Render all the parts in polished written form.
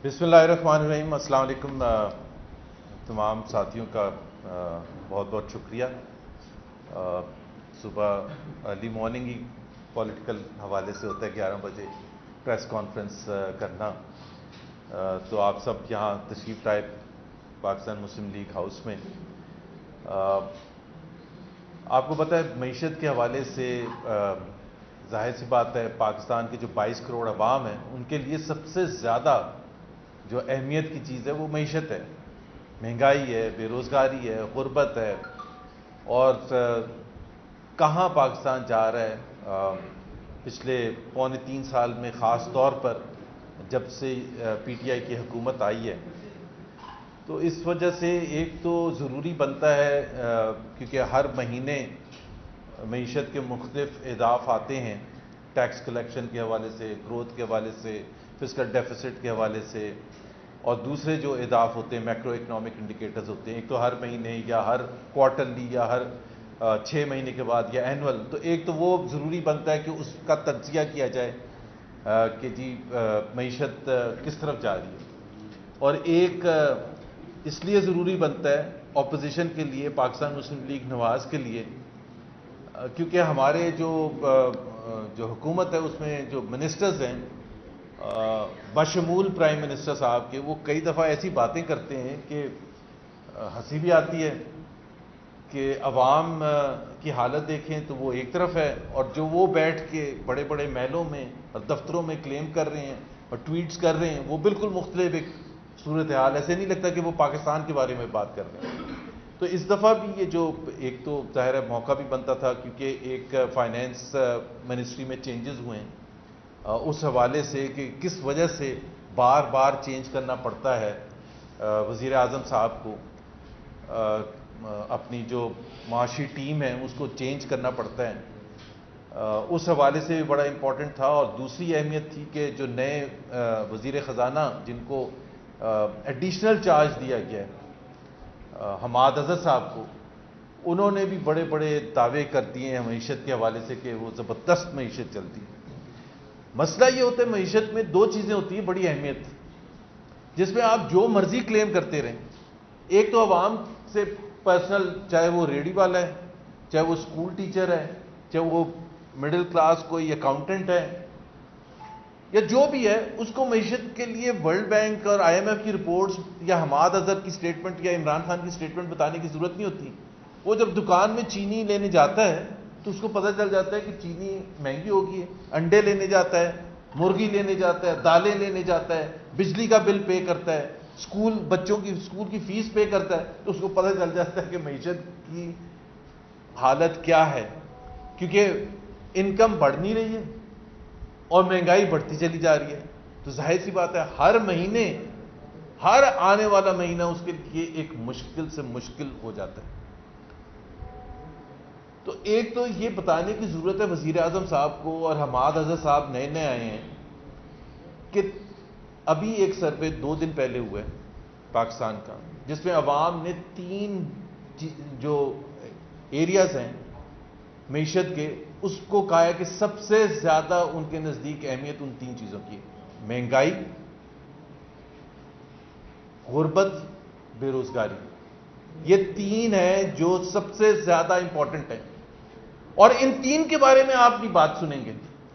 بسم اللہ الرحمن الرحیم۔ السلام علیکم تمام ساتھیوں کا بہت بہت شکریہ۔ صبح ارلی مارننگ ہی پولیٹیکل حوالے سے ہوتا ہے 11 بجے پریس کانفرنس کرنا، تو آپ سب یہاں تشریف لائے پاکستان مسلم لیگ ہاؤس میں۔ آپ کو پتہ ہے معیشت کے حوالے سے ظاہر سی بات ہے پاکستان کے جو 22 کروڑ عوام ہیں ان کے لیے سب سے زیادہ جو اہمیت کی چیز ہے وہ معیشت ہے، مہنگائی ہے، بے روزگاری ہے، غربت ہے، اور کہاں پاکستان جا رہا ہے پچھلے پونے 3 سال میں، خاص طور پر جب سے پی ٹی آئی کی حکومت آئی ہے۔ تو اس وجہ سے ایک تو ضروری بنتا ہے کیونکہ ہر مہینے معیشت کے مختلف اہداف آتے ہیں، ٹیکس کلیکشن کے حوالے سے، گروتھ کے حوالے سے، فسکل ڈیفیسٹ کے حوالے سے، اور دوسرے جو اہداف ہوتے ہیں میکرو اکنامک انڈیکیٹرز ہوتے ہیں، ایک تو ہر مہینے یا ہر کوارٹرلی یا ہر 6 مہینے کے بعد یا اینول، تو ایک تو وہ ضروری بنتا ہے کہ اس کا تجزیہ کیا جائے کہ جی معیشت کس طرف جا رہی ہے۔ اور ایک اس لیے ضروری بنتا ہے اپوزیشن کے لیے، پاکستان مسلم لیگ نواز کے لیے، کیونکہ ہمارے جو حکومت ہے اس میں جو منسٹرز ہیں بشمول پرائم منسٹر صاحب کے، وہ کئی دفعہ ایسی باتیں کرتے ہیں کہ ہنسی بھی آتی ہے کہ عوام کی حالت دیکھیں تو وہ ایک طرف ہے، اور جو وہ بیٹھ کے بڑے بڑے محلوں میں اور دفتروں میں کلیم کر رہے ہیں اور ٹویٹس کر رہے ہیں وہ بالکل مختلف ایک صورتحال۔ ایسے نہیں لگتا کہ وہ پاکستان کے بارے میں بات کر رہے ہیں۔ تو اس دفعہ بھی یہ جو ایک تو ظاہر ہے موقع بھی بنتا تھا کیونکہ ایک فائنینس منسٹری میں چینجز ہوئے ہیں، اس حوالے سے کہ کس وجہ سے بار بار چینج کرنا پڑتا ہے وزیر اعظم صاحب کو، اپنی جو معاشی ٹیم ہے اس کو چینج کرنا پڑتا ہے، اس حوالے سے بھی بڑا امپورٹنٹ تھا۔ اور دوسری اہمیت تھی کہ جو نئے وزیر خزانہ جن کو ایڈیشنل چارج دیا گیا ہے حماد اظہر صاحب کو، انہوں نے بھی بڑے بڑے دعوے کر دیے ہیں معیشت کے حوالے سے کہ وہ زبردست معیشت چلتی ہے۔ مسئلہ یہ ہوتا ہے معیشت میں 2 چیزیں ہوتی ہیں بڑی اہمیت، جس میں آپ جو مرضی کلیم کرتے رہیں۔ ایک تو عوام سے پرسنل، چاہے وہ ریڑھی والا ہے، چاہے وہ اسکول ٹیچر ہے، چاہے وہ مڈل کلاس کوئی اکاؤنٹنٹ ہے یا جو بھی ہے، اس کو معیشت کے لیے ورلڈ بینک اور آئی ایم ایف کی رپورٹس یا حماد اظہر کی سٹیٹمنٹ یا عمران خان کی سٹیٹمنٹ بتانے کی ضرورت نہیں ہوتی۔ وہ جب دکان میں چینی لینے جاتا ہے تو اس کو پتہ چل جاتا ہے کہ چینی مہنگی ہوگی ہے، انڈے لینے جاتا ہے، مرغی لینے جاتا ہے، دالیں لینے جاتا ہے، بجلی کا بل پے کرتا ہے، بچوں کی اسکول کی فیس پے کرتا ہے، تو اس کو پتہ چل جاتا ہے کہ معیشت کی حالت کیا ہے، کیونکہ انکم بڑھ نہیں رہی ہے اور مہنگائی بڑھتی چلی جا رہی ہے۔ تو ظاہر سی بات ہے ہر مہینے، ہر آنے والا مہینہ اس کے لیے ایک مشکل سے مشکل ہو جاتا ہے۔ تو ایک تو یہ بتانے کی ضرورت ہے وزیر اعظم صاحب کو، اور حماد اظہر صاحب نئے نئے آئے ہیں، کہ ابھی ایک سروے 2 دن پہلے ہوا ہے پاکستان کا، جس میں عوام نے 3 جو ایریاز ہیں معیشت کے، اس کو کہا ہے کہ سب سے زیادہ ان کے نزدیک اہمیت ان 3 چیزوں کی ہے: مہنگائی، غربت، بے روزگاری۔ یہ 3 ہیں جو سب سے زیادہ امپورٹنٹ ہیں، اور ان 3 کے بارے میں آپ بھی بات سنیں گے،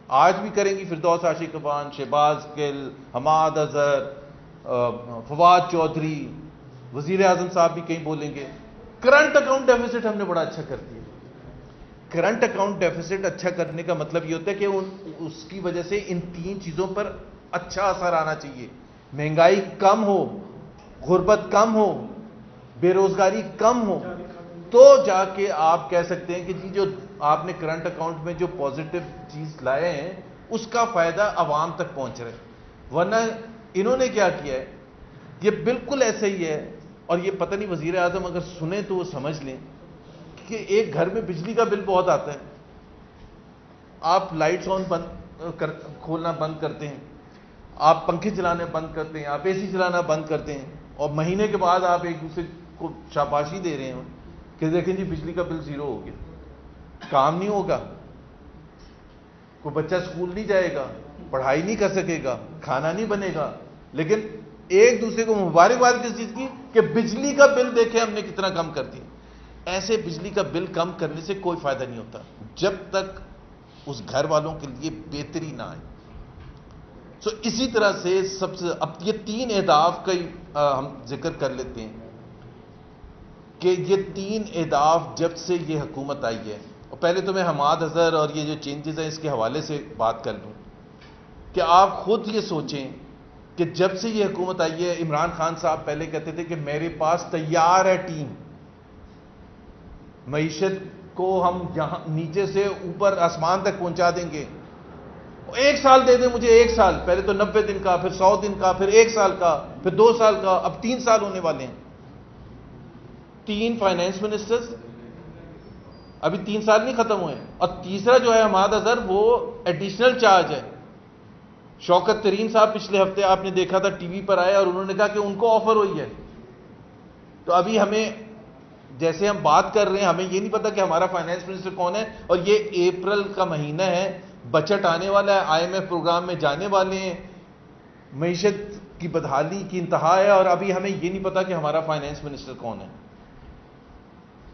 آج بھی کریں گی فردوس عاشق خان، شہباز گل، حماد اظہر، فواد چودھری، وزیر اعظم صاحب بھی کہیں بولیں گے۔ کرنٹ اکاؤنٹ ڈیفیسٹ ہم نے بڑا اچھا کر دیا۔ کرنٹ اکاؤنٹ ڈیفیسٹ اچھا کرنے کا مطلب یہ ہوتا ہے کہ اس کی وجہ سے ان 3 چیزوں پر اچھا اثر آنا چاہیے: مہنگائی کم ہو، غربت کم ہو، بے روزگاری کم ہو، تو جا کے آپ کہہ سکتے ہیں کہ جی جو آپ نے کرنٹ اکاؤنٹ میں جو پازیٹو چیز لائے ہیں اس کا فائدہ عوام تک پہنچ رہا ہے۔ ورنہ انہوں نے کیا کیا ہے، یہ بالکل ایسا ہی ہے، اور یہ پتہ نہیں وزیر اعظم اگر سنیں تو وہ سمجھ لیں کہ ایک گھر میں بجلی کا بل بہت آتا ہے، آپ لائٹس کھولنا بند کرتے ہیں، آپ پنکھے چلانے بند کرتے ہیں، آپ اے سی چلانا بند کرتے ہیں، اور مہینے کے بعد آپ ایک دوسرے کو شاباشی دے رہے ہیں کہ دیکھیں جی بجلی کا بل 0 ہو گیا۔ کام نہیں ہوگا، کوئی بچہ اسکول نہیں جائے گا، پڑھائی نہیں کر سکے گا، کھانا نہیں بنے گا، لیکن ایک دوسرے کو مبارکباد کس چیز کی کہ بجلی کا بل دیکھیں ہم نے کتنا کم کر دیا. ایسے بجلی کا بل کم کرنے سے کوئی فائدہ نہیں ہوتا جب تک اس گھر والوں کے لیے بہتری نہ آئے. سو اسی طرح سے سب سے اب یہ 3 اہداف کا ہم ذکر کر لیتے ہیں کہ یہ 3 اہداف جب سے یہ حکومت آئی ہے. اور پہلے تو میں حماد اظہر اور یہ جو چینجز ہیں اس کے حوالے سے بات کر لوں کہ آپ خود یہ سوچیں کہ جب سے یہ حکومت آئی ہے، عمران خان صاحب پہلے کہتے تھے کہ میرے پاس تیار ہے ٹیم، معیشت کو ہم یہاں نیچے سے اوپر آسمان تک پہنچا دیں گے. 1 سال دے دیں مجھے، 1 سال، پہلے تو 90 دن کا، پھر 100 دن کا، پھر 1 سال کا، پھر 2 سال کا، اب 3 سال ہونے والے ہیں. 3 فائنانس منسٹرز، ابھی 3 سال نہیں ختم ہوئے. اور تیسرا جو ہے حماد اظہر، وہ ایڈیشنل چارج ہے. شوکت ترین صاحب پچھلے ہفتے آپ نے دیکھا تھا ٹی وی پر آئے اور انہوں نے کہا کہ ان کو آفر ہوئی ہے. تو ابھی ہمیں جیسے ہم بات کر رہے ہیں ہمیں یہ نہیں پتا کہ ہمارا فائنانس منسٹر کون ہے. اور یہ اپریل کا مہینہ ہے، بجٹ آنے والا ہے، IMF پروگرام میں جانے والے ہیں، معیشت کی بدحالی کی انتہا ہے، اور ابھی ہمیں یہ نہیں پتا کہ ہمارا فائنانس منسٹر کون ہے.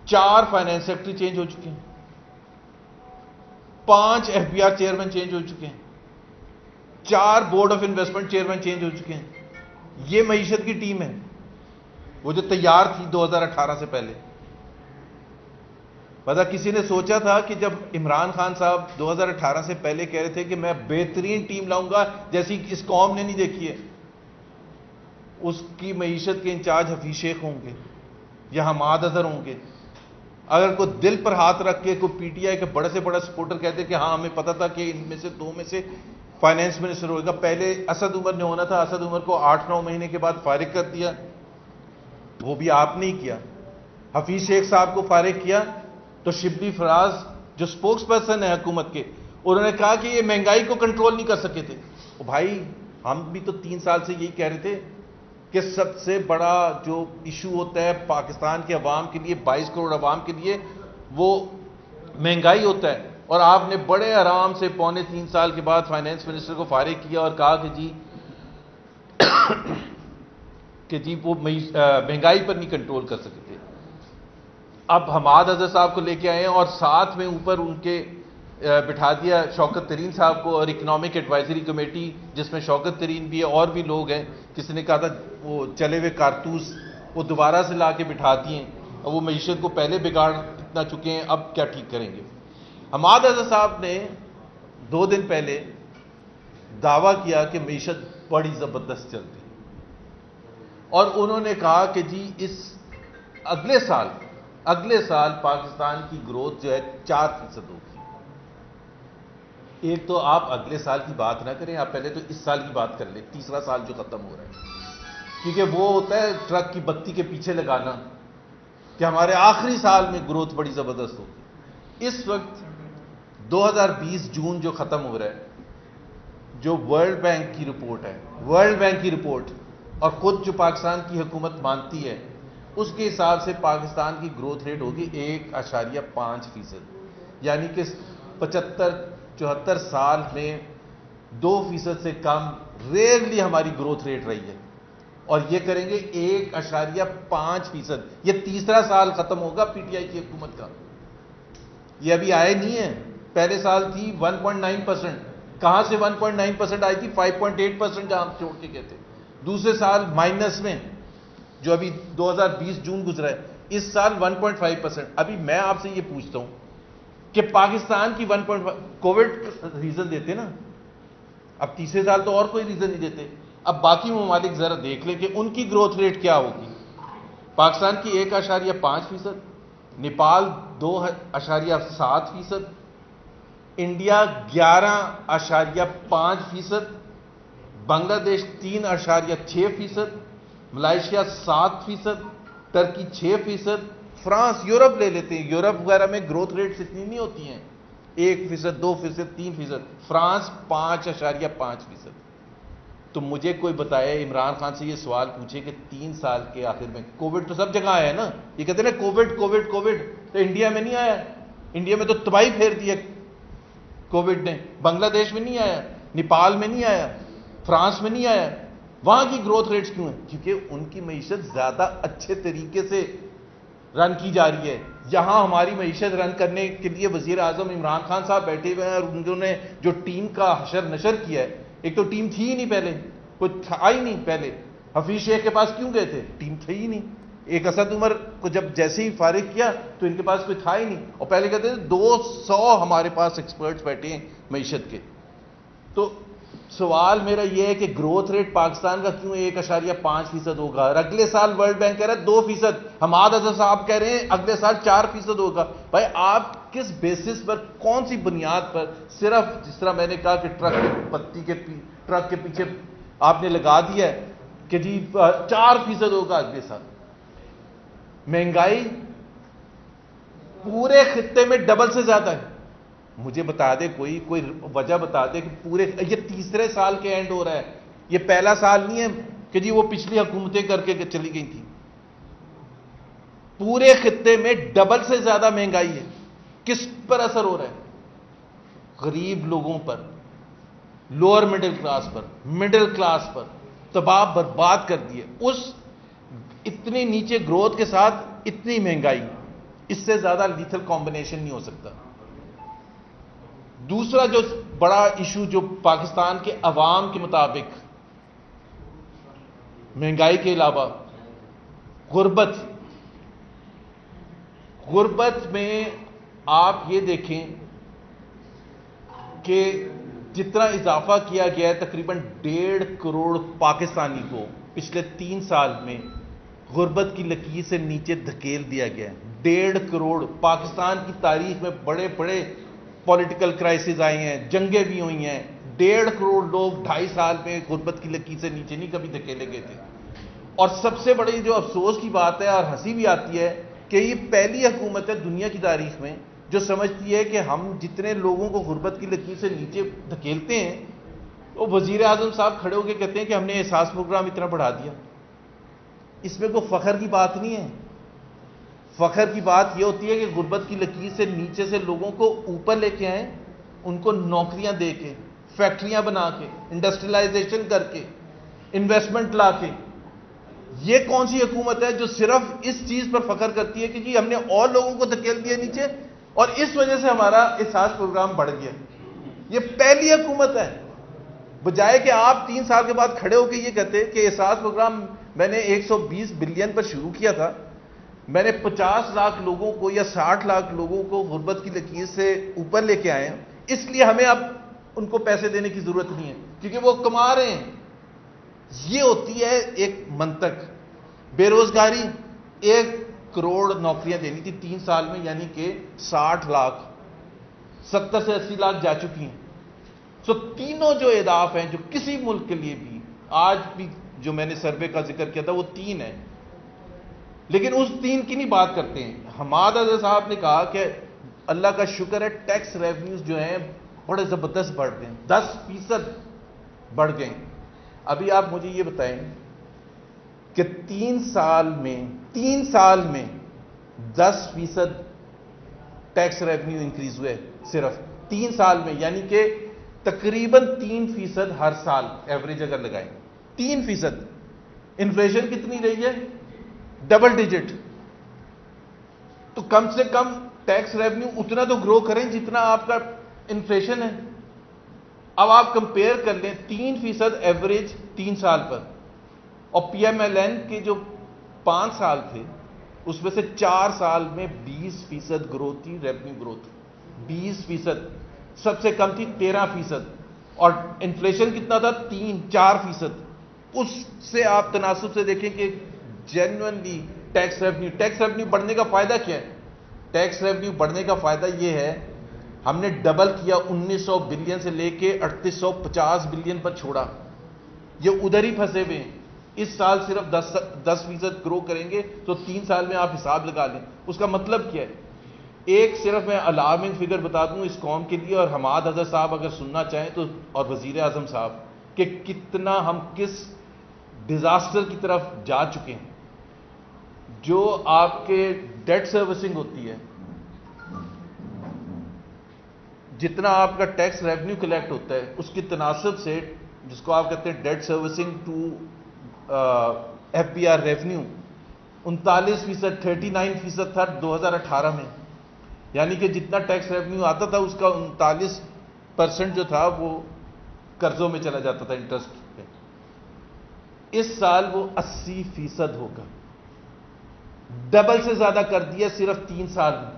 4 فائنانس سیکرٹری چینج ہو چکے ہیں، 5 FBR چیئرمین چینج ہو چکے ہیں، 4 board of investment chairman change ہو چکے ہیں. یہ معیشت کی ٹیم ہے، وہ جو تیار تھی 2018 سے پہلے. پتا کسی نے سوچا تھا کہ جب عمران خان صاحب 2018 سے پہلے کہہ رہے تھے کہ میں بہترین ٹیم لاؤں گا جیسی اس قوم نے نہیں دیکھی ہے، اس کی معیشت کے انچارج حفیظ شیخ ہوں گے یا حماد اظہر ہوں گے. اگر کوئی دل پر ہاتھ رکھ کے کوئی PTI کے بڑے سے بڑا سپورٹر کہتے کہ ہاں ہمیں پتا تھا کہ ان میں سے 2 میں سے فائنانس منسٹر ہوگا. پہلے اسد عمر نے ہونا تھا، اسد عمر کو 8-9 مہینے کے بعد فارغ کر دیا، وہ بھی آپ نے ہی کیا. حفیظ شیخ صاحب کو فارغ کیا تو شبلی فراز جو سپوکس پرسن ہے حکومت کے، انہوں نے کہا کہ یہ مہنگائی کو کنٹرول نہیں کر سکے تھے. بھائی ہم بھی تو 3 سال سے یہی کہہ رہے تھے کہ سب سے بڑا جو ایشو ہوتا ہے پاکستان کے عوام کے لیے، 22 کروڑ عوام کے لیے، وہ مہنگائی ہوتا ہے. اور آپ نے بڑے آرام سے 3.25 سال کے بعد فائنانس منسٹر کو فارغ کیا اور کہا کہ جی وہ مہنگائی پر نہیں کنٹرول کر سکے تھے. اب حماد اظہر صاحب کو لے کے آئے ہیں اور ساتھ میں اوپر ان کے بٹھا دیا شوکت ترین صاحب کو، اور اکنامک ایڈوائزری کمیٹی جس میں شوکت ترین بھی ہے اور بھی لوگ ہیں. کسی نے کہا تھا وہ چلے ہوئے کارتوس وہ دوبارہ سے لا کے بٹھا دیے، اور وہ معیشت کو پہلے بگاڑ اتنا چکے ہیں، اب کیا ٹھیک کریں گے. حماد اظہر صاحب نے 2 دن پہلے دعویٰ کیا کہ معیشت بڑی زبردست چلتی، اور انہوں نے کہا کہ جی اس اگلے سال پاکستان کی گروتھ جو ہے 4% ہوگی. ایک تو آپ اگلے سال کی بات نہ کریں، آپ پہلے تو اس سال کی بات کر لیں، تیسرا سال جو ختم ہو رہا ہے. کیونکہ وہ ہوتا ہے ٹرک کی بتی کے پیچھے لگانا کہ ہمارے آخری سال میں گروتھ بڑی زبردست ہوگی. اس وقت 2020 جون جو ختم ہو رہا ہے، جو ورلڈ بینک کی رپورٹ اور خود جو پاکستان کی حکومت مانتی ہے، اس کے حساب سے پاکستان کی گروتھ ریٹ ہوگی 1.5%، یعنی کہ 75-74 سال میں 2% سے کم ریئرلی ہماری گروتھ ریٹ رہی ہے. اور یہ کریں گے 1.5%. یہ تیسرا سال ختم ہوگا PTI کی حکومت کا. یہ ابھی آئے نہیں ہے. پہلے سال تھی 1.9%. کہاں سے 1.9% آئی تھی؟ 5.8% جہاں ہم چھوڑ کے گئے تھے. دوسرے سال مائنس میں، جو ابھی 2020 جون گزرا ہے، اس سال 1.5%. ابھی میں آپ سے یہ پوچھتا ہوں کہ پاکستان کی 1.5 کووڈ ریزن دیتے نا، اب تیسرے سال تو اور کوئی ریزن نہیں دیتے. اب باقی ممالک ذرا دیکھ لیں کہ ان کی گروتھ ریٹ کیا ہوگی. پاکستان کی 1.5%، نیپال 2.7%، انڈیا 11.5%، بنگلہ دیش 3.6%، ملائیشیا 7%، ترکی 6%، فرانس، یورپ لے لیتے ہیں، یورپ وغیرہ میں گروتھ ریٹس اتنی نہیں ہوتی ہیں، 1%، 2%، 3%. فرانس 5.5%. تو مجھے کوئی بتائے، عمران خان سے یہ سوال پوچھے کہ 3 سال کے آخر میں کووڈ تو سب جگہ آیا ہے نا، یہ کہتے ہیں نا کووڈ، تو انڈیا میں نہیں آیا. انڈیا میں تو تباہی پھیر دی ہے کووڈ نے. بنگلہ دیش میں نہیں آیا، نیپال میں نہیں آیا، فرانس میں نہیں آیا. وہاں کی گروتھ ریٹس کیوں ہیں؟ کیونکہ ان کی معیشت زیادہ اچھے طریقے سے رن کی جا رہی ہے. یہاں ہماری معیشت رن کرنے کے لیے وزیر اعظم عمران خان صاحب بیٹھے ہوئے ہیں اور انہوں نے جو ٹیم کا حشر نشر کیا ہے، ایک تو ٹیم تھی ہی نہیں پہلے، کوئی تھا ہی نہیں پہلے. حفیظ شیخ کے پاس کیوں گئے تھے؟ ٹیم تھی ہی نہیں. ایک اسد عمر کو جب جیسے ہی فارغ کیا تو ان کے پاس کوئی تھا ہی نہیں، اور پہلے کہتے تھے 200 ہمارے پاس ایکسپرٹس بیٹھے ہیں معیشت کے. تو سوال میرا یہ ہے کہ گروتھ ریٹ پاکستان کا کیوں 1.5% ہوگا، اور اگلے سال ورلڈ بینک کہہ رہا ہے 2%، حماد اظہر صاحب کہہ رہے ہیں اگلے سال 4% ہوگا. بھائی آپ کس بیسس پر، کون سی بنیاد پر؟ صرف جس طرح میں نے کہا کہ ٹرک کے پیچھے آپ نے لگا دیا ہے کہ جی 4% ہوگا اگلے سال. مہنگائی پورے خطے میں ڈبل سے زیادہ ہے. مجھے بتا دے کوئی وجہ بتا دے کہ پورے، یہ تیسرے سال کے اینڈ ہو رہا ہے، یہ پہلا سال نہیں ہے کہ جی وہ پچھلی حکومتیں کر کے چلی گئی تھی. پورے خطے میں ڈبل سے زیادہ مہنگائی ہے. کس پر اثر ہو رہا ہے؟ غریب لوگوں پر، لوور مڈل کلاس پر، مڈل کلاس پر تباہ برباد کر دیے. اس اتنی نیچے گروتھ کے ساتھ اتنی مہنگائی، اس سے زیادہ لیتھل کمبینیشن نہیں ہو سکتا. دوسرا جو بڑا ایشو جو پاکستان کے عوام کے مطابق مہنگائی کے علاوہ غربت میں آپ یہ دیکھیں کہ جتنا اضافہ کیا گیا ہے تقریباً 1.5 کروڑ پاکستانی کو پچھلے 3 سال میں غربت کی لکیر سے نیچے دھکیل دیا گیا ہے. 1.5 کروڑ. پاکستان کی تاریخ میں بڑے بڑے پولیٹیکل کرائسس آئی ہیں، جنگیں بھی ہوئی ہیں. 1.5 کروڑ لوگ 2.5 سال میں غربت کی لکیر سے نیچے نہیں کبھی دھکیلے گئے تھے. اور سب سے بڑی جو افسوس کی بات ہے اور ہنسی بھی آتی ہے کہ یہ پہلی حکومت ہے دنیا کی تاریخ میں جو سمجھتی ہے کہ ہم جتنے لوگوں کو غربت کی لکیر سے نیچے دھکیلتے ہیں، وہ وزیر اعظم صاحب کھڑے ہو کے کہتے ہیں کہ ہم نے احساس پروگرام اتنا بڑھا دیا. اس میں کوئی فخر کی بات نہیں ہے. فخر کی بات یہ ہوتی ہے کہ غربت کی لکیر سے نیچے سے لوگوں کو اوپر لے کے آئیں، ان کو نوکریاں دے کے، فیکٹریاں بنا کے، انڈسٹریلائزیشن کر کے، انویسٹمنٹ لا کے. یہ کون سی حکومت ہے جو صرف اس چیز پر فخر کرتی ہے کہ جی ہم نے اور لوگوں کو دھکیل دیا نیچے اور اس وجہ سے ہمارا احساس پروگرام بڑھ گیا؟ یہ پہلی حکومت ہے. بجائے کہ آپ 3 سال کے بعد کھڑے ہو کے یہ کہتے کہ احساس پروگرام میں نے 120 بلین پر شروع کیا تھا، میں نے 50 لاکھ لوگوں کو یا 60 لاکھ لوگوں کو غربت کی لکیر سے اوپر لے کے آئے ہیں، اس لیے ہمیں اب ان کو پیسے دینے کی ضرورت نہیں ہے کیونکہ وہ کما رہے ہیں. یہ ہوتی ہے ایک منطق. بے روزگاری 1 کروڑ نوکریاں دینی تھی 3 سال میں، یعنی کہ 60 لاکھ، 70 سے 80 لاکھ جا چکی ہیں. سو تینوں جو اہداف ہیں جو کسی ملک کے لیے بھی آج بھی جو میں نے سروے کا ذکر کیا تھا وہ 3 ہیں، لیکن اس 3 کی نہیں بات کرتے ہیں. حماد اظہر صاحب نے کہا کہ اللہ کا شکر ہے ٹیکس ریونیوز جو ہیں بڑے زبردست بڑھ گئے، 10% بڑھ گئے. ابھی آپ مجھے یہ بتائیں کہ 3 سال میں 10% ٹیکس ریونیو انکریز ہوئے صرف 3 سال میں، یعنی کہ تقریباً 3% ہر سال ایوریج اگر لگائیں 3%. انفلیشن کتنی رہی ہے؟ Double digit. تو کم سے کم ٹیکس ریونیو اتنا تو گرو کریں جتنا آپ کا انفلیشن ہے. اب آپ کمپیئر کر لیں 3% ایوریج 3 سال پر، اور پی ایم ایل این کے جو 5 سال تھے اس میں سے 4 سال میں 20% گروتھ تھی. ریونیو گروتھ 20%، سب سے کم تھی 13%، اور انفلیشن کتنا تھا؟ 4%. اس سے آپ تناسب سے دیکھیں کہ جینوئنلی ٹیکس ریونیو بڑھنے کا فائدہ کیا ہے؟ ٹیکس ریونیو بڑھنے کا فائدہ یہ ہے ہم نے ڈبل کیا، 1900 بلین سے لے کے 3850 بلین پر چھوڑا. یہ ادھر ہی پھنسے ہوئے ہیں. اس سال صرف 10% گرو کریں گے تو 3 سال میں آپ حساب لگا لیں. اس کا مطلب کیا ہے؟ ایک صرف میں الارمنگ فگر بتا دوں اس قوم کے لیے، اور حماد اظہر صاحب اگر سننا چاہیں تو، اور وزیر اعظم صاحب، کہ کتنا ہم کس ڈیزاسٹر کی طرف جا چکے ہیں. جو آپ کے ڈیٹ سروسنگ ہوتی ہے، جتنا آپ کا ٹیکس ریونیو کلیکٹ ہوتا ہے اس کی تناسب سے جس کو آپ کہتے ہیں debt servicing to F B R revenue 39%، 39% تھا 2018 میں، یعنی کہ جتنا ٹیکس ریونیو آتا تھا اس کا 39% جو تھا وہ قرضوں میں چلا جاتا تھا، انٹرسٹ پہ۔ اس سال وہ 80% ہوگا، ڈبل سے زیادہ کر دیا صرف 3 سال میں۔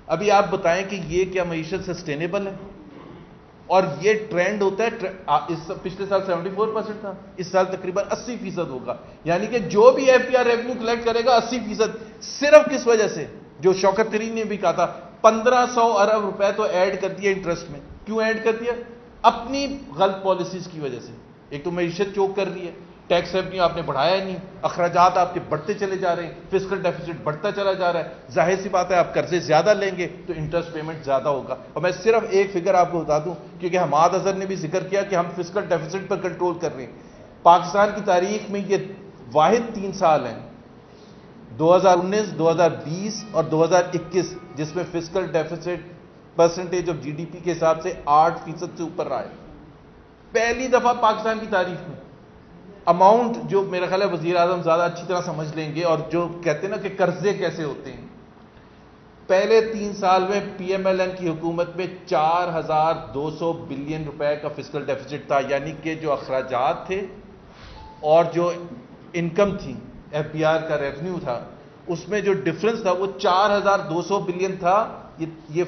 ابھی آپ بتائیں کہ یہ کیا معیشت سسٹینیبل ہے؟ اور یہ ٹرینڈ ہوتا ہے، پچھلے سال 74% تھا، اس سال تقریباً 80% ہوگا، یعنی کہ جو بھی F P R revenue collect کرے گا 80%، صرف کس وجہ سے؟ جو شوکت ترین نے بھی کہا تھا 1500 ارب روپے تو ایڈ کر دیا انٹرسٹ میں۔ کیوں ایڈ کر دیا؟ اپنی غلط پالیسیز کی وجہ سے۔ ایک تو معیشت چوک کر رہی ہے، ٹیکس ریونیو آپ نے بڑھایا نہیں، اخراجات آپ کے بڑھتے چلے جا رہے ہیں، فسکل ڈیفیسٹ بڑھتا چلا جا رہا ہے، ظاہر سی بات ہے آپ قرضے زیادہ لیں گے تو انٹرسٹ پیمنٹ زیادہ ہوگا۔ اور میں صرف ایک فگر آپ کو بتا دوں، کیونکہ حماد اظہر نے بھی ذکر کیا کہ ہم فسکل ڈیفیسٹ پر کنٹرول کر رہے ہیں۔ پاکستان کی تاریخ میں یہ واحد 3 سال ہیں، 2019، 2020 اور 2021، جس میں fiscal deficit percentage of G D P کے حساب سے 8% سے اوپر رہا ہے، پہلی دفعہ پاکستان کی تاریخ میں۔ اماؤنٹ جو میرا خیال ہے وزیر اعظم زیادہ اچھی طرح سمجھ لیں گے، اور جو کہتے ہیں نا کہ قرضے کیسے ہوتے ہیں، پہلے 3 سال میں پی ایم ایل این کی حکومت میں 4200 بلین روپے کا فسکل ڈیفیسٹ تھا، یعنی کہ جو اخراجات تھے اور جو انکم تھی، ایف پی آر کا ریونیو تھا، اس میں جو ڈفرنس تھا وہ 4200 بلین تھا۔ یہ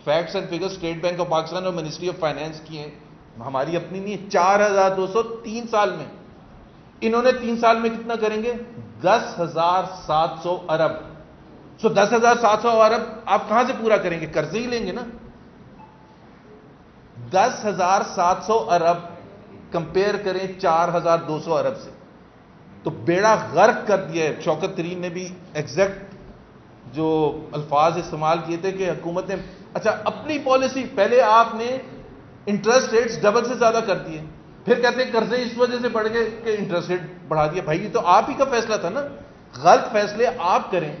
facts and figures state bank of Pakistan اور منسٹری آف فائنانس کی ہیں، ہماری اپنی نہیں ہے۔ 4200 3 سال میں، انہوں نے 3 سال میں کتنا کریں گے؟ 10,700 ارب۔ 10,700 ارب آپ کہاں سے پورا کریں گے؟ قرضے ہی لیں گے نا۔ 10,700 ارب کمپیئر کریں 4,200 ارب سے، تو بیڑا غرق کر دیا ہے۔ شوکت ترین نے بھی ایگزیکٹ جو الفاظ استعمال کیے تھے کہ حکومت نے اچھا اپنی پالیسی، پہلے آپ نے انٹرسٹ ریٹس ڈبل سے زیادہ کر دیے، پھر کہتے ہیں قرضے اس وجہ سے بڑھ گئے کہ انٹرسٹ ریٹ بڑھا دیا۔ بھائی یہ تو آپ ہی کا فیصلہ تھا نا، غلط فیصلے آپ کریں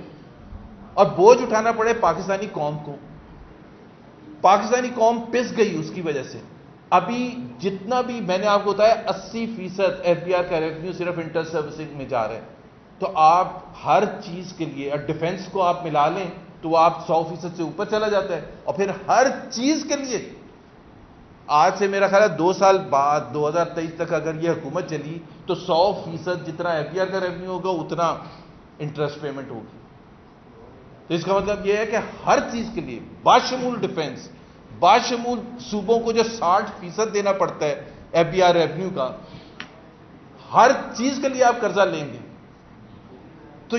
اور بوجھ اٹھانا پڑے پاکستانی قوم کو۔ پاکستانی قوم پس گئی اس کی وجہ سے۔ ابھی جتنا بھی میں نے آپ کو بتایا 80% ایف بی آر کا ریونیو صرف انٹرسٹ سروسنگ میں جا رہا ہے، تو آپ ہر چیز کے لیے، اور ڈیفنس کو آپ ملا لیں تو آپ 100% سے اوپر چلا جاتا ہے، اور پھر ہر چیز کے لیے آج سے میرا خیال ہے 2 سال بعد 2023 تک اگر یہ حکومت چلی تو 100% جتنا ایف بی آر کا ریونیو ہوگا اتنا انٹرسٹ پیمنٹ ہوگی۔ تو اس کا مطلب یہ ہے کہ ہر چیز کے لیے باشمول ڈیفنس، باشمول صوبوں کو جو 60% دینا پڑتا ہے ایف بی آر ریونیو کا، ہر چیز کے لیے آپ قرضہ لیں گے۔ تو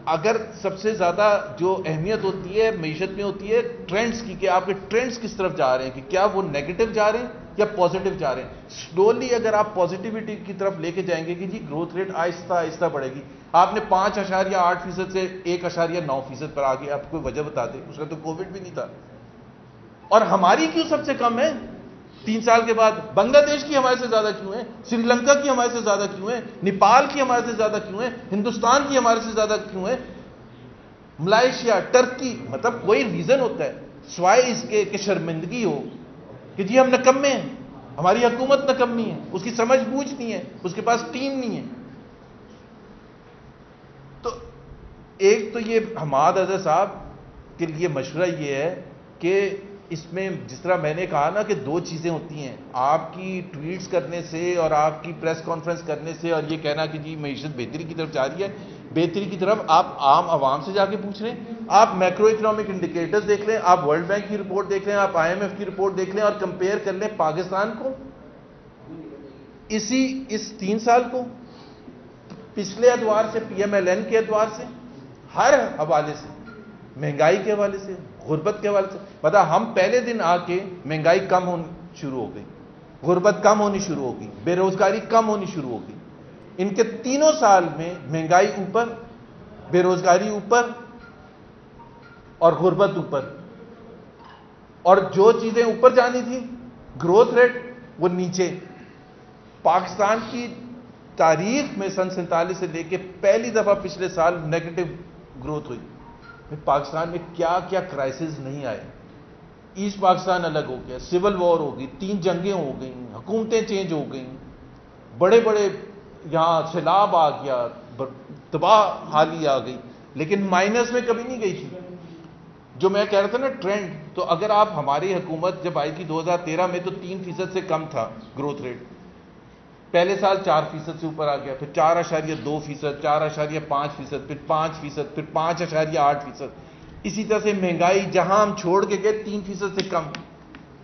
اگر سب سے زیادہ جو اہمیت ہوتی ہے معیشت میں ہوتی ہے ٹرینڈز کی، کہ آپ کے ٹرینڈز کس طرف جا رہے ہیں، کہ کیا وہ نیگیٹو جا رہے ہیں یا پازیٹو جا رہے ہیں۔ سلولی اگر آپ پازیٹیوٹی کی طرف لے کے جائیں گے کہ جی گروتھ ریٹ آہستہ آہستہ بڑھے گی، آپ نے 5.8% سے 1.9% پر آگے، آپ کوئی وجہ بتا دیں، اس کا تو کووڈ بھی نہیں تھا۔ اور ہماری کیوں سب سے کم ہے 3 سال کے بعد؟ بنگلہ دیش کی ہمارے سے زیادہ کیوں ہے؟ سری لنکا کی ہمارے سے زیادہ کیوں ہے؟ نیپال کی ہمارے سے زیادہ کیوں ہے؟ ہندوستان کی ہمارے سے زیادہ کیوں ہے؟ ملائیشیا، ٹرکی، مطلب کوئی ریزن ہوتا ہے سوائے اس کے کہ شرمندگی ہو کہ جی ہم نکمے ہیں، ہماری حکومت نکمی ہے، اس کی سمجھ بوجھ نہیں ہے، اس کے پاس ٹیم نہیں ہے۔ تو ایک تو یہ حماد اظہر صاحب کے لیے مشورہ یہ ہے کہ اس میں جس طرح میں نے کہا نا کہ 2 چیزیں ہوتی ہیں، آپ کی ٹویٹس کرنے سے اور آپ کی پریس کانفرنس کرنے سے اور یہ کہنا کہ جی معیشت بہتری کی طرف جا رہی ہے، بہتری کی طرف آپ عام عوام سے جا کے پوچھ لیں، آپ میکرو اکنامک انڈیکیٹرز دیکھ لیں، آپ ورلڈ بینک کی رپورٹ دیکھ لیں، آپ آئی ایم ایف کی رپورٹ دیکھ لیں اور کمپیئر کر لیں پاکستان کو اس 3 سال کو پچھلے اعتبار سے، پی ایم ایل این کے اعتبار سے، ہر حوالے سے، مہنگائی کے حوالے سے، غربت کے حوالے سے۔ پتہ ہم پہلے دن آ کے مہنگائی کم ہونی شروع ہو گئی، غربت کم ہونی شروع ہو گئی، بے روزگاری کم ہونی شروع ہو گئی۔ ان کے 3 سال میں مہنگائی اوپر، بے روزگاری اوپر اور غربت اوپر، اور جو چیزیں اوپر جانی تھی گروتھ ریٹ وہ نیچے۔ پاکستان کی تاریخ میں سن 47 سے لے کے پہلی دفعہ پچھلے سال نیگیٹو گروتھ ہوئی۔ پاکستان میں کیا کیا کرائسس نہیں آئے، ایسٹ پاکستان الگ ہو گیا، سول وار ہو گئی، 3 جنگیں ہو گئیں، حکومتیں چینج ہو گئیں، بڑے بڑے یہاں سیلاب آ گیا، تباہ حالی آ گئی، لیکن مائنس میں کبھی نہیں گئی تھی. جو میں کہہ رہا تھا نا ٹرینڈ، تو اگر آپ ہماری حکومت جب آئی تھی 2013 میں تو 3% سے کم تھا گروتھ ریٹ. پہلے سال 4% سے اوپر آ گیا، پھر 4.2%، 4.5%، پھر 5%، پھر 5.8%. اسی طرح سے مہنگائی جہاں ہم چھوڑ کے گئے 3% سے کم.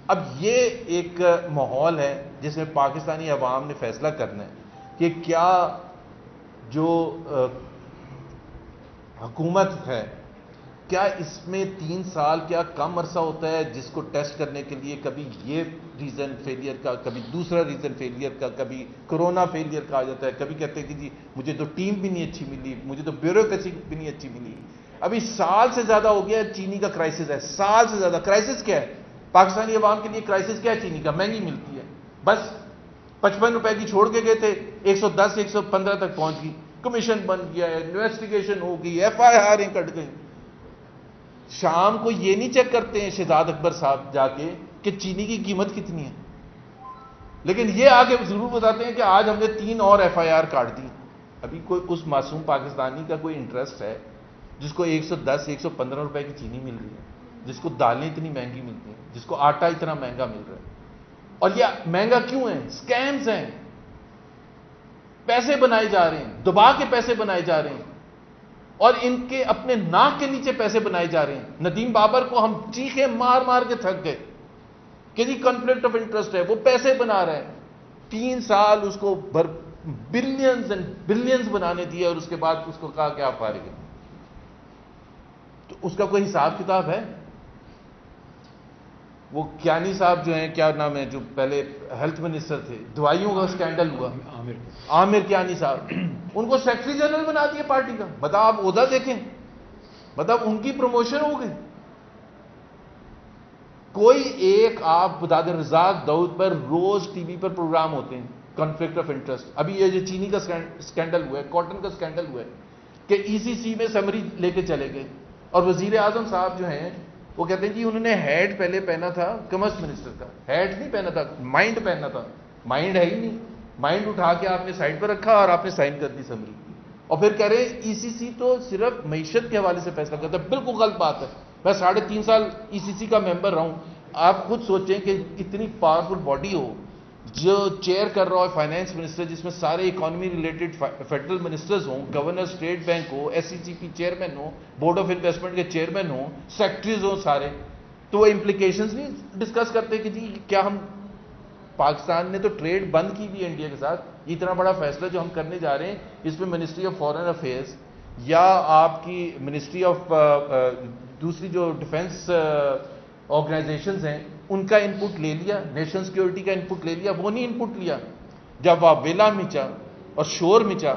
اب یہ ایک ماحول ہے جس میں پاکستانی عوام نے فیصلہ کرنا ہے کہ کیا جو حکومت ہے، کیا اس میں 3 سال کیا کم عرصہ ہوتا ہے جس کو ٹیسٹ کرنے کے لیے کبھی یہ ریزن فیلئر کا، کبھی دوسرا ریزن فیلئر کا، کبھی کرونا فیلئر کا آ جاتا ہے، کبھی کہتے ہیں کہ جی مجھے تو ٹیم بھی نہیں اچھی ملی، مجھے تو بیوروکریسی بھی نہیں اچھی ملی. ابھی سال سے زیادہ ہو گیا چینی کا کرائسس ہے، سال سے زیادہ. کرائسس کیا ہے پاکستانی عوام کے لیے؟ کرائسس کیا ہے چینی کا؟ مہنگی ملتی ہے. بس 55 روپے کی چھوڑ کے گئے تھے، 110 115 تک پہنچ گئی، کمیشن بن گیا ہے، انویسٹیگیشن ہو گئی، FIR کٹ گئی. شام کو یہ نہیں چیک کرتے ہیں شہزاد اکبر صاحب جا کے کہ چینی کی قیمت کتنی ہے، لیکن یہ آگے ضرور بتاتے ہیں کہ آج ہم نے 3 اور FIR کاٹ دی. ابھی کوئی اس معصوم پاکستانی کا کوئی انٹرسٹ ہے جس کو 110 115 روپے کی چینی مل رہی ہے، جس کو دالیں اتنی مہنگی ملتی ہیں، جس کو آٹا اتنا مہنگا مل رہا ہے؟ اور یہ مہنگا کیوں ہے؟ سکیمز ہیں، پیسے بنائے جا رہے ہیں، دبا کے پیسے بنائے جا رہے ہیں، اور ان کے اپنے ناک کے نیچے پیسے بنائے جا رہے ہیں. ندیم بابر کو ہم چیخے مار مار کے تھک گئے کہ جی کنفلکٹ آف انٹرسٹ ہے، وہ پیسے بنا رہے ہیں. 3 سال اس کو بلینز اینڈ بلینز بنانے دیے اور اس کے بعد اس کو کہا کہ آپ فارغ ہیں. تو اس کا کوئی حساب کتاب ہے؟ وہ کیانی صاحب جو ہیں، کیا نام ہے، جو پہلے ہیلتھ منسٹر تھے، دوائیوں کا سکینڈل ہوا، عامر کیانی صاحب، ان کو سیکرٹری جنرل بنا دیا پارٹی کا. بتا آپ عہدہ دیکھیں، بتا ان کی پروموشن ہو گئی. کوئی ایک آپ بتا دیں، رزاق داؤد پر روز ٹی وی پر پروگرام ہوتے ہیں کنفلکٹ آف انٹرسٹ. ابھی یہ جو چینی کا سکینڈل ہوا ہے، کاٹن کا سکینڈل ہوا ہے کہ ECC میں سمری لے کے چلے گئے، اور وزیر اعظم صاحب جو ہیں وہ کہتے ہیں جی انہوں نے ہیڈ پہلے پہنا تھا کمرس منسٹر کا، ہیڈ نہیں پہنا تھا، مائنڈ پہنا تھا. مائنڈ ہے ہی نہیں، مائنڈ اٹھا کے آپ نے سائڈ پر رکھا اور آپ نے سائن کر دی سمری. اور پھر کہہ رہے ہیں ECC تو صرف معیشت کے حوالے سے فیصلہ کرتا ہے. بالکل غلط بات ہے. میں 3.5 سال ECC کا ممبر رہا ہوں. آپ خود سوچیں کہ اتنی پاورفل باڈی ہو جو چیئر کر رہا ہے فائنانس منسٹر، جس میں سارے اکانومی ریلیٹڈ فیڈرل منسٹرز ہوں، governor state bank who, SCGP chairman who, board of investment کے چیئرمین ہوں، سیکٹریز ہوں سارے، تو وہ امپلیکیشنز نہیں ڈسکس کرتے کہ جی کیا ہم، پاکستان نے تو ٹریڈ بند کی بھی انڈیا کے ساتھ. اتنا بڑا فیصلہ جو ہم کرنے جا رہے ہیں اس میں منسٹری آف فارن افیئرز یا آپ کی منسٹری آف دوسری جو ڈیفنس آرگنائزیشنز ہیں ان کا انپٹ لے لیا، نیشنل سیکیورٹی کا انپٹ لے لیا. وہ نہیں انپٹ لیا. جب آپ ویلا مچا اور شور مچا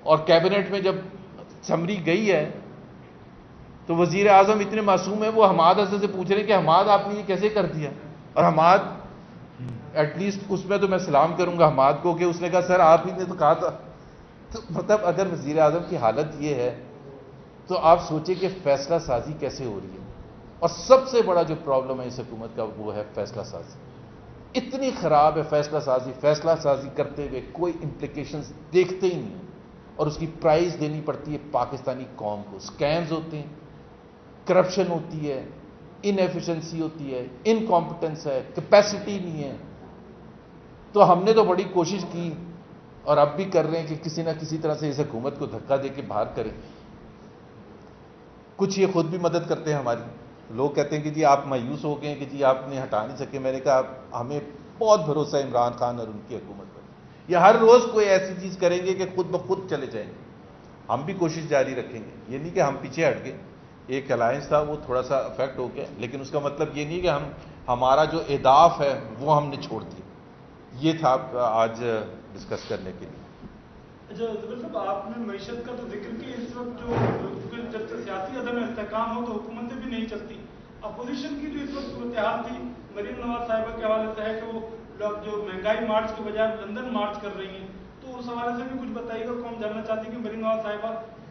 اور کیبنٹ میں جب سمری گئی ہے تو وزیر اعظم اتنے معصوم ہیں، وہ حماد حسن سے پوچھ رہے ہیں کہ حماد آپ نے یہ کیسے کر دیا؟ اور حماد ایٹ لیسٹ اس میں تو میں سلام کروں گا حماد کو کہ اس نے کہا سر آپ ہی نے تو کہا تھا. تو مطلب اگر وزیر اعظم کی حالت یہ ہے تو آپ سوچیں کہ فیصلہ سازی کیسے ہو رہی ہے. اور سب سے بڑا جو پرابلم ہے اس حکومت کا وہ ہے فیصلہ سازی. اتنی خراب ہے فیصلہ سازی، فیصلہ سازی کرتے ہوئے کوئی امپلیکیشنز دیکھتے ہی نہیں، اور اس کی پرائز دینی پڑتی ہے پاکستانی قوم کو. سکیمز ہوتے ہیں، کرپشن ہوتی ہے، انیفیشنسی ہوتی ہے، انکمپٹنس ہے، کیپیسٹی نہیں ہے. تو ہم نے تو بڑی کوشش کی اور اب بھی کر رہے ہیں کہ کسی نہ کسی طرح سے اس حکومت کو دھکا دے کے باہر کریں. کچھ یہ خود بھی مدد کرتے ہیں ہماری. لوگ کہتے ہیں کہ جی آپ مایوس ہو گئے کہ جی آپ نے ہٹا نہیں سکے. میں نے کہا ہمیں بہت بھروسہ ہے عمران خان اور ان کی حکومت پر. یہ ہر روز کوئی ایسی چیز کریں گے کہ خود بخود چلے جائیں گے. ہم بھی کوشش جاری رکھیں گے. یہ نہیں کہ ہم پیچھے ہٹ گئے. ایک الائنس تھا وہ تھوڑا سا افیکٹ ہو گیا، لیکن اس کا مطلب یہ نہیں کہ ہمارا جو اہداف ہے وہ ہم نے چھوڑ دیا. یہ تھا آج ڈسکس کرنے کے لیے. اچھا زبیر صاحب، آپ نے معیشت کا تو ذکر کیا. اس وقت جو جب سے سیاسی عدم استحکام ہو تو حکومتیں بھی نہیں چلتی. اپوزیشن کی جو اس وقت صورتحال تھی مریم نواز صاحبہ کے حوالے سے ہے کہ وہ لوگ جو مہنگائی مارچ کے بجائے لندن مارچ کر رہی ہیں، تو اس حوالے سے بھی کچھ بتائیے گا. قوم جاننا چاہتی ہے کہ مریم نواز صاحبہ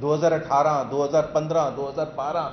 2018, 2015, 2012,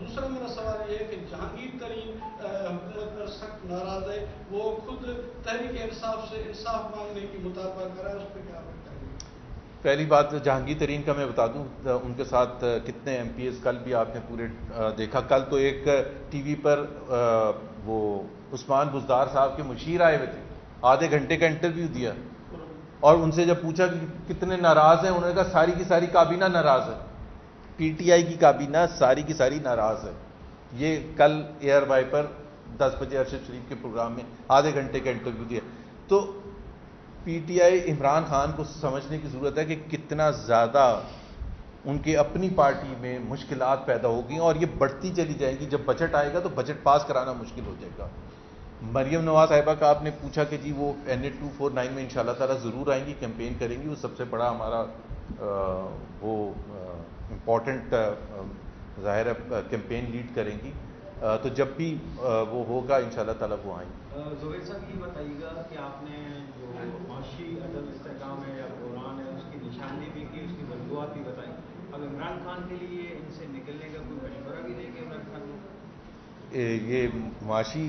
دوسرا میرا سوال یہ ہے کہ جہانگیر ترین حکومت پر سخت ناراض ہے, وہ خود تحریک انصاف سے انصاف مانگنے کی مطالبہ کرا ہے, اس پہ کیا بتائیں گے؟ پہلی بات جہانگیر ترین کا میں بتا دوں, ان کے ساتھ کتنے ایم پی ایز کل بھی آپ نے پورے دیکھا. کل تو ایک ٹی وی پر وہ عثمان بزدار صاحب کے مشیر آئے ہوئے تھے, آدھے گھنٹے کا انٹرویو دیا, اور ان سے جب پوچھا کہ کتنے ناراض ہیں, انہوں نے کہا ساری کی ساری کابینہ ناراض ہے, پی ٹی آئی کی کابینہ ساری کی ساری ناراض ہے. یہ کل ایئر وائی پر 10 بجے ارشد شریف کے پروگرام میں آدھے گھنٹے کا انٹرویو دیا. تو P T I Imran Khan کو سمجھنے کی ضرورت ہے کہ کتنا زیادہ ان کی اپنی پارٹی میں مشکلات پیدا ہوگی, اور یہ بڑھتی چلی جائیں گی. جب بجٹ آئے گا تو بجٹ پاس کرانا مشکل ہو جائے گا. مریم نواز صاحبہ کا آپ نے پوچھا کہ جی وہ NA 249 میں انشاءاللہ تعالیٰ ضرور آئیں گی, کیمپین کریں گی. وہ سب سے بڑا ہمارا وہ امپورٹنٹ ظاہر ہے کیمپین لیڈ کریں گی. تو جب بھی وہ ہوگا انشاءاللہ تعالیٰ وہ آئیں گے. زبیر صاحب یہ بتائیے گا کہ آپ نے جو معاشی عدم استحکام ہے یا بحران ہے اس کی نشاندہی بھی کی, اس کی وجوہات بھی بتائی. اب عمران خان کے لیے ان سے نکلنے کا کوئی مشورہ بھی دیں گے عمران خان کو؟ یہ معاشی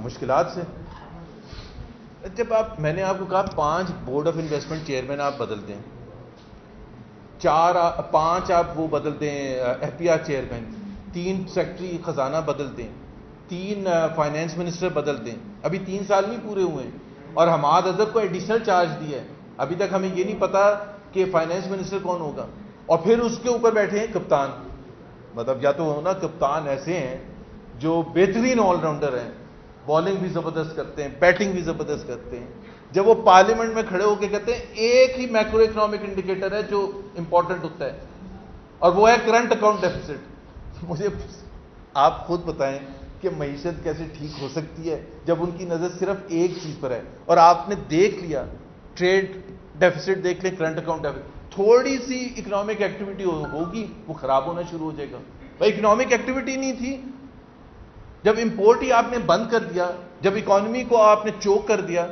مشکلات سے جب میں نے آپ کو کہا 5 بورڈ آف انویسٹمنٹ چیئرمین آپ بدل دیں, 5 آپ وہ بدل دیں FPR چیئرمین, 3 سیکٹری خزانہ بدل دیں, 3 فائنینس منسٹر بدل دیں, ابھی 3 سال نہیں پورے ہوئے ہیں, اور حماد اظہر کو ایڈیشنل چارج دیا ہے. ابھی تک ہمیں یہ نہیں پتا کہ فائنینس منسٹر کون ہوگا, اور پھر اس کے اوپر بیٹھے ہیں کپتان. مطلب یا تو نا کپتان ایسے ہیں جو بہترین آل راؤنڈر ہیں, بالنگ بھی زبردست کرتے ہیں, بیٹنگ بھی زبردست کرتے ہیں. جب وہ پارلیمنٹ میں کھڑے ہو کے کہتے ہیں ایک ہی میکرو اکنامک انڈیکیٹر ہے جو امپورٹنٹ ہوتا ہے, اور وہ ہے کرنٹ اکاؤنٹ ڈیفیسٹ. مجھے آپ خود بتائیں کہ معیشت کیسے ٹھیک ہو سکتی ہے جب ان کی نظر صرف ایک چیز پر ہے. اور آپ نے دیکھ لیا, ٹریڈ ڈیفیسٹ دیکھ لیں, کرنٹ اکاؤنٹ ڈیفیسٹ, تھوڑی سی اکنامک ایکٹیویٹی ہوگی وہ خراب ہونا شروع ہو جائے گا. بھائی اکنامک ایکٹیویٹی نہیں تھی, جب امپورٹ ہی آپ نے بند کر دیا, جب اکانومی کو آپ نے چوک کر دیا,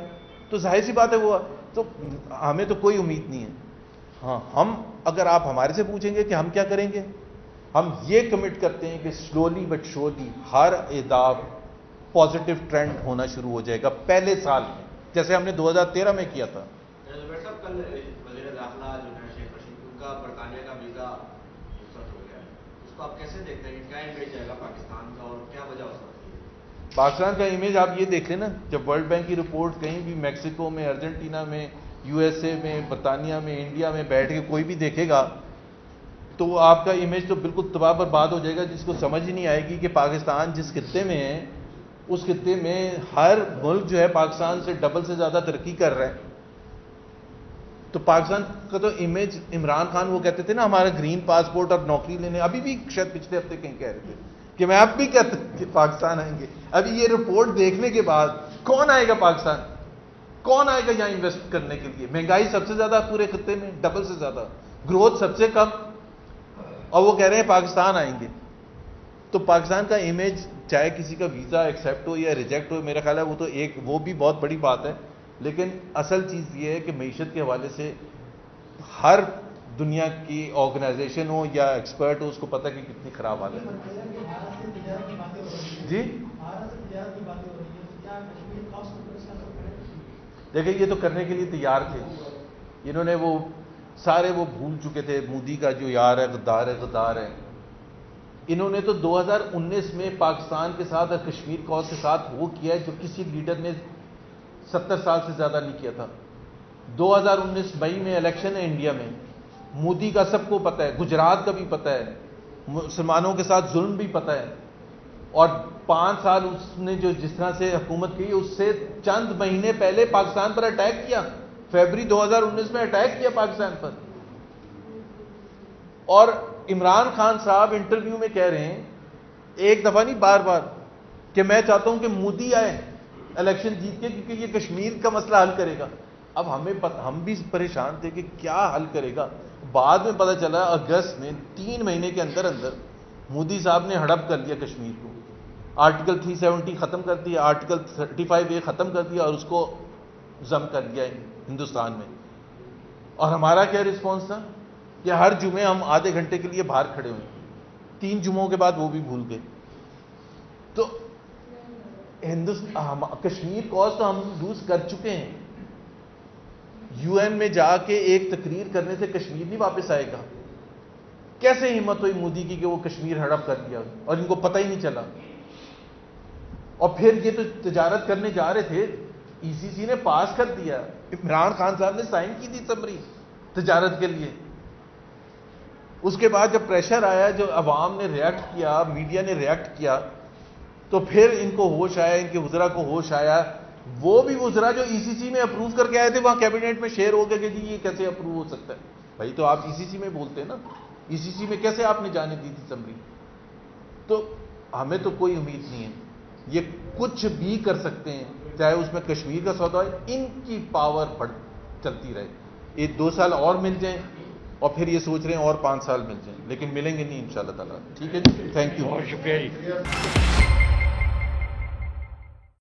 تو ظاہر سی بات ہے وہ تو ہمیں تو کوئی امید نہیں ہے. ہاں ہم اگر آپ ہمارے سے پوچھیں گے کہ ہم کیا کریں گے, ہم یہ کمٹ کرتے ہیں کہ سلولی بٹ شورلی ہر اداب پازیٹو ٹرینڈ ہونا شروع ہو جائے گا پہلے سال میں, جیسے ہم نے 2013 میں کیا تھا. صاحب کل وزیر داخلہ جو ہے شیخ رشید, ان کا برطانیہ کا ویزا رخصت ہو گیا ہے, اس کو آپ کیسے دیکھتے ہیں, کیا امیج جائے گا پاکستان کا اور کیا وجہ ہو سکتی ہے؟ پاکستان کا امیج آپ یہ دیکھ لیں نا, جب ورلڈ بینک کی رپورٹ کہیں بھی میکسیکو میں, ارجنٹینا میں, USA میں, برطانیہ میں, انڈیا میں بیٹھ کے کوئی بھی دیکھے گا تو آپ کا امیج تو بالکل تباہ برباد ہو جائے گا. جس کو سمجھ ہی نہیں آئے گی کہ پاکستان جس خطے میں ہے اس خطے میں ہر ملک جو ہے پاکستان سے ڈبل سے زیادہ ترقی کر رہا ہے. تو پاکستان کا تو امیج, عمران خان وہ کہتے تھے نا ہمارا گرین پاسپورٹ اور نوکری لینے, ابھی بھی شاید پچھلے ہفتے کہیں کہہ رہے تھے کہ میں اب بھی کہتا ہوں کہ پاکستان آئیں گے. ابھی یہ رپورٹ دیکھنے کے بعد کون آئے گا پاکستان, کون آئے گا یہاں انویسٹ کرنے کے لیے؟ مہنگائی سب سے زیادہ پورے خطے میں, ڈبل سے زیادہ, گروتھ سب سے کم, اور وہ کہہ رہے ہیں پاکستان آئیں گے. تو پاکستان کا امیج چاہے کسی کا ویزا ایکسیپٹ ہو یا ریجیکٹ ہو, میرا خیال ہے وہ بھی بہت بڑی بات ہے. لیکن اصل چیز یہ ہے کہ معیشت کے حوالے سے ہر دنیا کی آرگنائزیشن ہو یا ایکسپرٹ ہو, اس کو پتہ کہ کتنی خراب حالت ہے. جی دیکھیں یہ تو کرنے کے لیے تیار تھے, انہوں نے وہ سارے وہ بھول چکے تھے. مودی کا جو یار ہے غدار ہے. انہوں نے تو 2019 میں پاکستان کے ساتھ اور کشمیر کاز کے ساتھ وہ کیا ہے جو کسی لیڈر نے 70 سال سے زیادہ نہیں کیا تھا. 2019 مئی میں الیکشن ہے انڈیا میں, مودی کا سب کو پتہ ہے, گجرات کا بھی پتہ ہے, مسلمانوں کے ساتھ ظلم بھی پتہ ہے, اور 5 سال اس نے جو جس طرح سے حکومت کی اس سے چند مہینے پہلے پاکستان پر اٹیک کیا, فیبری 2019 میں اٹیک کیا پاکستان پر. اور عمران خان صاحب انٹرویو میں کہہ رہے ہیں, ایک دفعہ نہیں بار بار, کہ میں چاہتا ہوں کہ مودی آئے الیکشن جیت کے کیونکہ یہ کشمیر کا مسئلہ حل کرے گا. اب ہم بھی پریشان تھے کہ کیا حل کرے گا. بعد میں پتہ چلا اگست میں 3 مہینے کے اندر مودی صاحب نے ہڑپ کر لیا کشمیر کو, آرٹیکل 370 ختم کر دیا, آرٹیکل 35A ختم کر دیا, اور اس کو ضم کر لیا ہندوستان میں. اور ہمارا کیا رسپانس تھا کہ ہر جمعے ہم آدھے گھنٹے کے لیے باہر کھڑے ہوئے. 3 جمعوں کے بعد وہ بھی بھول گئے. تو کشمیر کوز تو ہم لوز کر چکے ہیں. UN میں جا کے ایک تقریر کرنے سے کشمیر نہیں واپس آئے گا. کیسے ہمت ہوئی مودی کی کہ وہ کشمیر ہڑپ کر دیا اور ان کو پتہ ہی نہیں چلا. اور پھر یہ تو تجارت کرنے جا رہے تھے, ECC نے پاس کر دیا, عمران خان صاحب نے سائن کی تھی سمری تجارت کے لیے. اس کے بعد جب پریشر آیا, جو عوام نے ریئیکٹ کیا, میڈیا نے ریئیکٹ کیا, تو پھر ان کو ہوش آیا, ان کے وزراء کو ہوش آیا. وہ بھی وزراء جو ECC میں اپروو کر کے آئے تھے, وہاں کیبنٹ میں شیئر ہو گئے کہ جی یہ کیسے اپروو ہو سکتا ہے. بھائی تو آپ ECC میں بولتے ہیں نا, ECC میں کیسے آپ نے جانے دی تھی سمری. تو ہمیں تو کوئی امید نہیں ہے, یہ کچھ بھی کر سکتے ہیں, چاہے اس میں کشمیر کا سودا ہے. ان کی پاور بڑھ چلتی رہے. 2 سال اور مل جائیں اور پھر یہ سوچ رہے ہیں اور 5 سال مل جائیں, لیکن ملیں گے نہیں انشاءاللہ تعالیٰ. ٹھیک ہے جی, تھینک یو. بہت شکریہ جی.